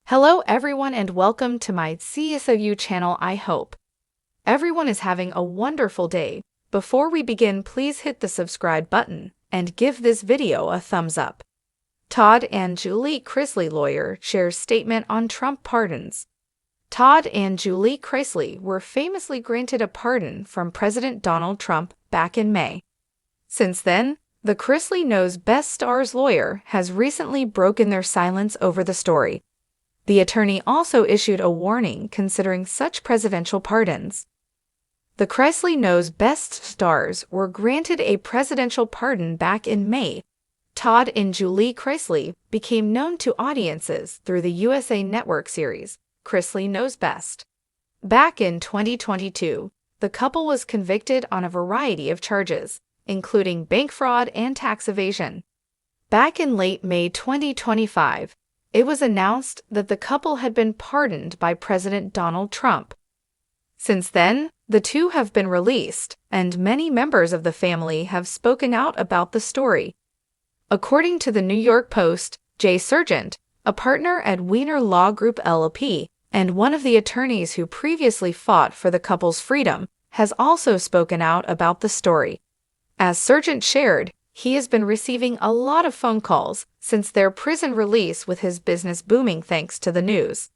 Hello everyone and welcome to my CSOU channel. I hope everyone is having a wonderful day. Before we begin, please hit the subscribe button and give this video a thumbs up. Todd and Julie Chrisley lawyer shares statement on Trump pardons. Todd and Julie Chrisley were famously granted a pardon from President Donald Trump back in May. Since then, the Chrisley Knows Best star's lawyer has recently broken their silence over the story. The attorney also issued a warning considering such presidential pardons. The Chrisley Knows Best stars were granted a presidential pardon back in May. Todd and Julie Chrisley became known to audiences through the USA Network series, Chrisley Knows Best. Back in 2022, the couple was convicted on a variety of charges, including bank fraud and tax evasion. Back in late May 2025, it was announced that the couple had been pardoned by President Donald Trump. Since then, the two have been released, and many members of the family have spoken out about the story. According to the New York Post, Jay Sargent, a partner at Wiener Law Group LLP, and one of the attorneys who previously fought for the couple's freedom, has also spoken out about the story. As Sargent shared, he has been receiving a lot of phone calls since their prison release, with his business booming thanks to the news.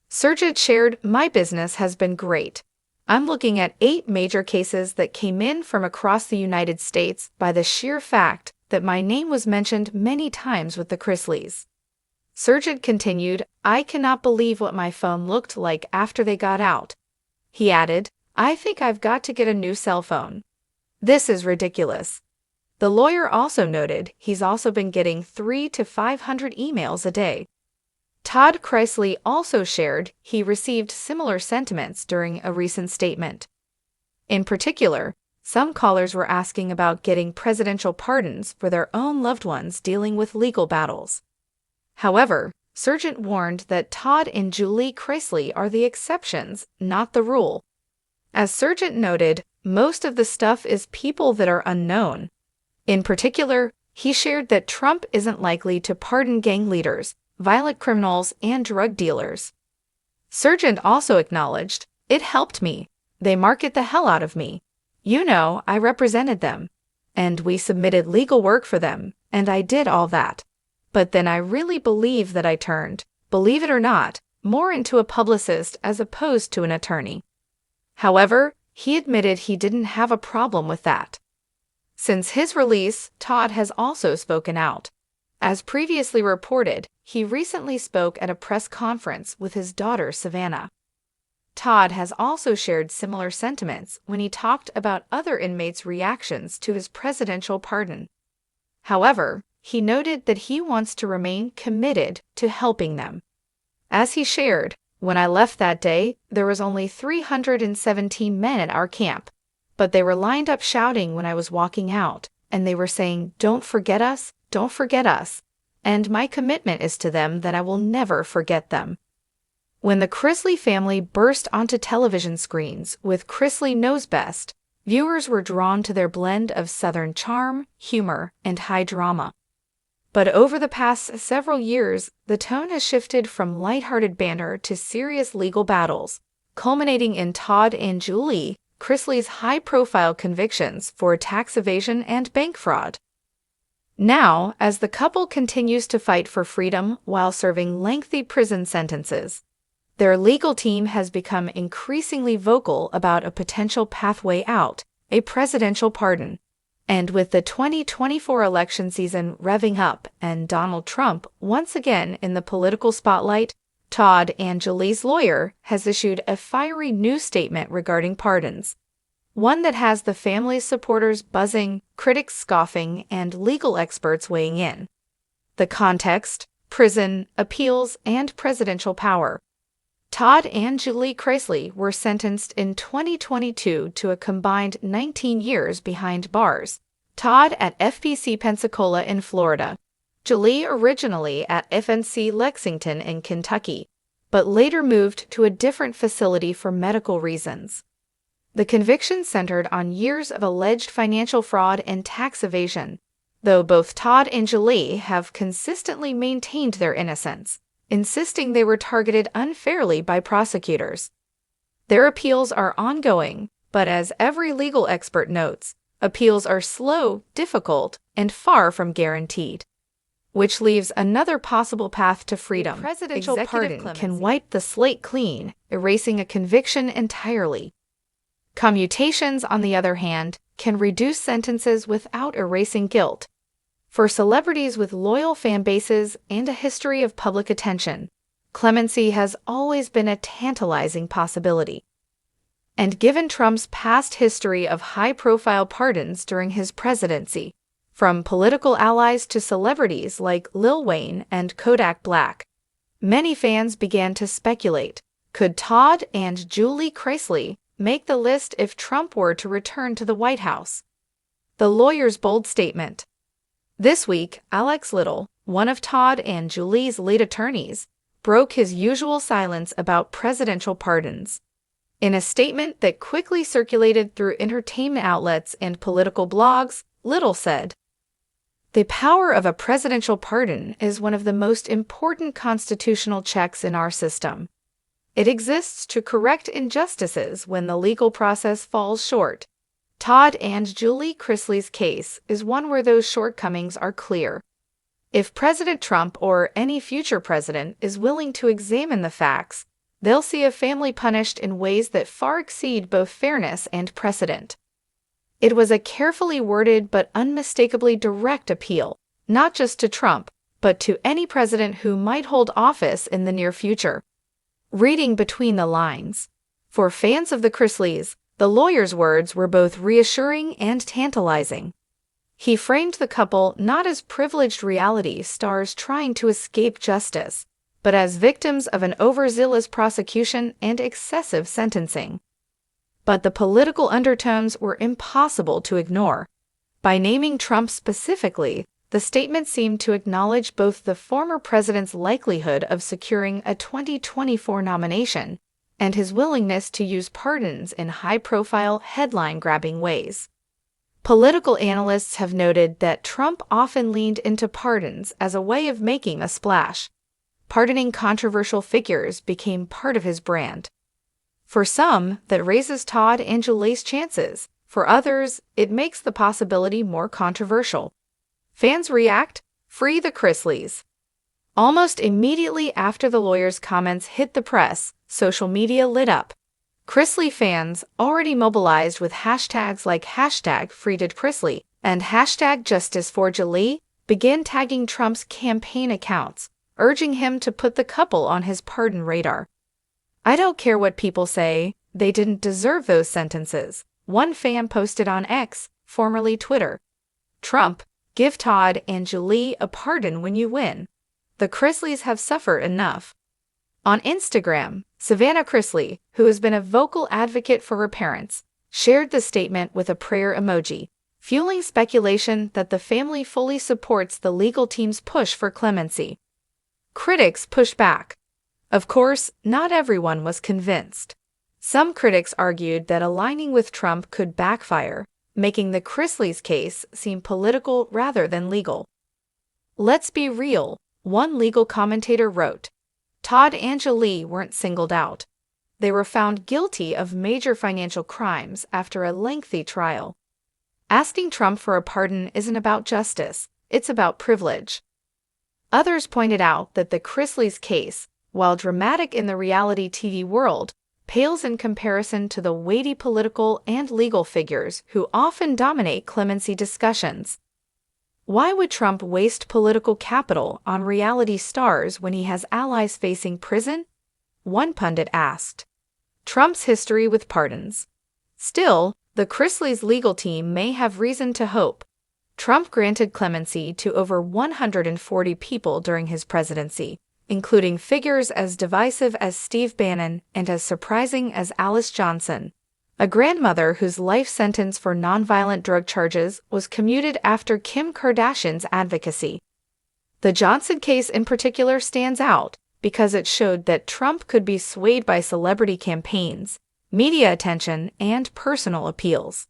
Sargent shared, "My business has been great. I'm looking at 8 major cases that came in from across the United States by the sheer fact that my name was mentioned many times with the Chrisleys." Sargent continued, "I cannot believe what my phone looked like after they got out." He added, "I think I've got to get a new cell phone. This is ridiculous." The lawyer also noted he's also been getting 300 to 500 emails a day. Todd Chrisley also shared he received similar sentiments during a recent statement. In particular, some callers were asking about getting presidential pardons for their own loved ones dealing with legal battles. However, Sargent warned that Todd and Julie Chrisley are the exceptions, not the rule. As Sargent noted, most of the stuff is people that are unknown. In particular, he shared that Trump isn't likely to pardon gang leaders, violent criminals, and drug dealers. Sargent also acknowledged, "It helped me. They market the hell out of me. I represented them. And we submitted legal work for them, and I did all that. But then I really believe that I turned, believe it or not, more into a publicist as opposed to an attorney." However, he admitted he didn't have a problem with that. Since his release, Todd has also spoken out. As previously reported, he recently spoke at a press conference with his daughter Savannah. Todd has also shared similar sentiments when he talked about other inmates' reactions to his presidential pardon. However, he noted that he wants to remain committed to helping them. As he shared, "When I left that day, there was only 317 men at our camp. But they were lined up shouting when I was walking out, and they were saying, 'Don't forget us, don't forget us.' And my commitment is to them that I will never forget them." When the Chrisley family burst onto television screens with Chrisley Knows Best, viewers were drawn to their blend of Southern charm, humor, and high drama. But over the past several years, the tone has shifted from lighthearted banter to serious legal battles, culminating in Todd and Julie Chrisley's high-profile convictions for tax evasion and bank fraud. Now, as the couple continues to fight for freedom while serving lengthy prison sentences, their legal team has become increasingly vocal about a potential pathway out, a presidential pardon. And with the 2024 election season revving up and Donald Trump once again in the political spotlight, Todd and Julie's lawyer has issued a fiery new statement regarding pardons, one that has the family's supporters buzzing, critics scoffing, and legal experts weighing in. The context: prison, appeals, and presidential power. Todd and Julie Chrisley were sentenced in 2022 to a combined 19 years behind bars. Todd at FPC Pensacola in Florida, Julie originally at FNC Lexington in Kentucky, but later moved to a different facility for medical reasons. The conviction centered on years of alleged financial fraud and tax evasion, though both Todd and Julie have consistently maintained their innocence. insisting they were targeted unfairly by prosecutors. Their appeals are ongoing, but as every legal expert notes, appeals are slow, difficult, and far from guaranteed. Which leaves another possible path to freedom. A presidential pardon can wipe the slate clean, erasing a conviction entirely. Commutations, on the other hand, can reduce sentences without erasing guilt. For celebrities with loyal fan bases and a history of public attention, clemency has always been a tantalizing possibility. And given Trump's past history of high-profile pardons during his presidency, from political allies to celebrities like Lil Wayne and Kodak Black, many fans began to speculate, could Todd and Chrisley make the list if Trump were to return to the White House? The lawyer's bold statement. This week, Alex Little, one of Todd and Julie's lead attorneys, broke his usual silence about presidential pardons. In a statement that quickly circulated through entertainment outlets and political blogs, Little said, "The power of a presidential pardon is one of the most important constitutional checks in our system. It exists to correct injustices when the legal process falls short. Todd and Chrisley's case is one where those shortcomings are clear. If President Trump or any future president is willing to examine the facts, they'll see a family punished in ways that far exceed both fairness and precedent." It was a carefully worded but unmistakably direct appeal, not just to Trump, but to any president who might hold office in the near future. Reading between the lines, for fans of the Chrisleys, the lawyer's words were both reassuring and tantalizing. He framed the couple not as privileged reality stars trying to escape justice, but as victims of an overzealous prosecution and excessive sentencing. But the political undertones were impossible to ignore. By naming Trump specifically, the statement seemed to acknowledge both the former president's likelihood of securing a 2024 nomination and his willingness to use pardons in high-profile, headline-grabbing ways. Political analysts have noted that Trump often leaned into pardons as a way of making a splash. Pardoning controversial figures became part of his brand. For some, that raises Todd and Julie's chances. For others, it makes the possibility more controversial. Fans react, "Free the Chrisleys." Almost immediately after the lawyer's comments hit the press, social media lit up. Chrisley fans, already mobilized with hashtags like #FreeToChristly and #JusticeForJulie, began tagging Trump's campaign accounts, urging him to put the couple on his pardon radar. "I don't care what people say, they didn't deserve those sentences," one fan posted on X, formerly Twitter. "Trump, give Todd and Julie a pardon when you win. The Chrisleys have suffered enough." On Instagram, Savannah Chrisley, who has been a vocal advocate for her parents, shared the statement with a prayer emoji, fueling speculation that the family fully supports the legal team's push for clemency. Critics pushed back. Of course, not everyone was convinced. Some critics argued that aligning with Trump could backfire, making the Chrisleys' case seem political rather than legal. "Let's be real," one legal commentator wrote. Todd and Julie weren't singled out. They were found guilty of major financial crimes after a lengthy trial. Asking Trump for a pardon isn't about justice, it's about privilege. Others pointed out that the Chrisleys' case, while dramatic in the reality TV world, pales in comparison to the weighty political and legal figures who often dominate clemency discussions. Why would Trump waste political capital on reality stars when he has allies facing prison? One pundit asked. Trump's history with pardons. Still, the Chrisleys' legal team may have reason to hope. Trump granted clemency to over 140 people during his presidency, including figures as divisive as Steve Bannon and as surprising as Alice Johnson, a grandmother whose life sentence for nonviolent drug charges was commuted after Kim Kardashian's advocacy. The Johnson case in particular stands out because it showed that Trump could be swayed by celebrity campaigns, media attention, and personal appeals.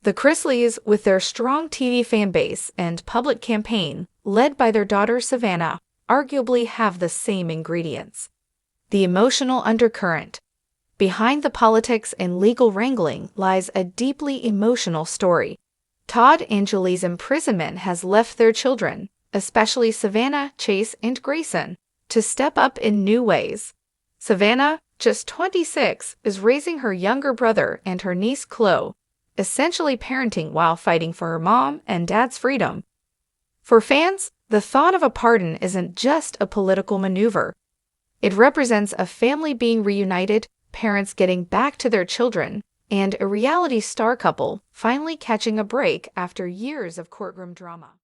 The Chrisleys, with their strong TV fan base and public campaign, led by their daughter Savannah, arguably have the same ingredients. The emotional undercurrent. Behind the politics and legal wrangling lies a deeply emotional story. Todd and Julie's imprisonment has left their children, especially Savannah, Chase, and Grayson, to step up in new ways. Savannah, just 26, is raising her younger brother and her niece Chloe, essentially parenting while fighting for her mom and dad's freedom. For fans, the thought of a pardon isn't just a political maneuver. It represents a family being reunited, parents getting back to their children, and a reality star couple finally catching a break after years of courtroom drama.